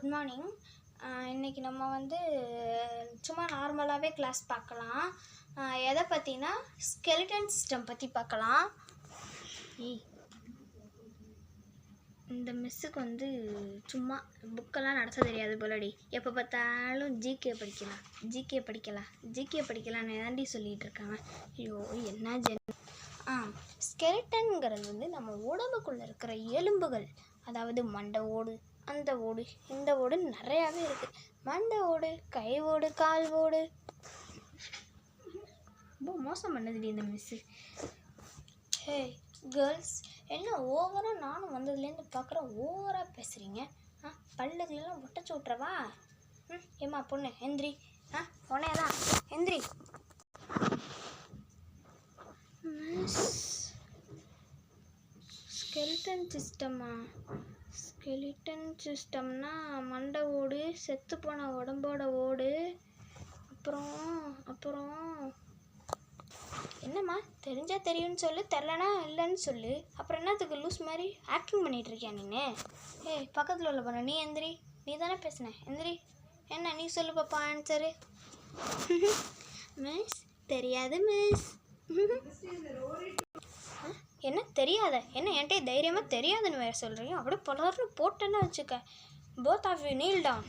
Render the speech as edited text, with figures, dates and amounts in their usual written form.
Good morning. இன்றைக்கி நம்ம வந்து சும்மா நார்மலாகவே கிளாஸ் பார்க்கலாம். எதை பற்றினா ஸ்கெலிட்டன் சிஸ்டம் பற்றி பார்க்கலாம். இந்த மிஸ்ஸுக்கு வந்து சும்மா புக்கெல்லாம் நடத்த தெரியாது போலடி. எப்போ பார்த்தாலும் ஜிகே படிக்கலான்னு தாண்டி சொல்லிகிட்டு இருக்காங்க. ஐயோ என்ன ஸ்கெலிட்டன்கிறது வந்து நம்ம உடம்புக்குள்ளே இருக்கிற எலும்புகள், அதாவது மண்டை ஓடு, அந்த ஓடு, இந்த ஓடு நிறையாவே இருக்குது. மண்டை ஓடு, கை ஓடு, கால் ஓடு. ரொம்ப மோசம் பண்ணதுடி இந்த மிஸ்ஸு. ஹே கேர்ள்ஸ், என்ன ஓவராக நானும் வந்ததுலேருந்து பார்க்குறேன் ஓவராக பேசுகிறீங்க. பல்லுகளெல்லாம் ஒட்டச்சு விட்றவா? ஏம்மா பொண்ணு எந்திரி. உடனே தான் எந்திரி. ஸ்கெலிட்டன் சிஸ்டம்னா மண்டை ஓடு, செத்து போன உடம்போட ஓடு. அப்புறம் என்னம்மா தெரிஞ்சா தெரியும்னு சொல்லு, தெரிலனா இல்லைன்னு சொல்லு. அப்புறம் என்னத்துக்கு லூஸ் மாதிரி ஆக்டிங் பண்ணிகிட்டு இருக்கியா நீ? பக்கத்தில் உள்ள பண்ண நீ எந்திரி. நீ தானே பேசுன, எந்திரி. என்ன நீ சொல்லு பாப்பா ஆன்சரு. மிஸ் தெரியாது மிஸ். என்ன தெரியாத? என்ன என்கிட்ட தைரியமாக தெரியாதுன்னு வேறு சொல்கிறீங்க? அப்படியே பலர்னு போட்டேன்னு வச்சுக்க. Both of you kneel down.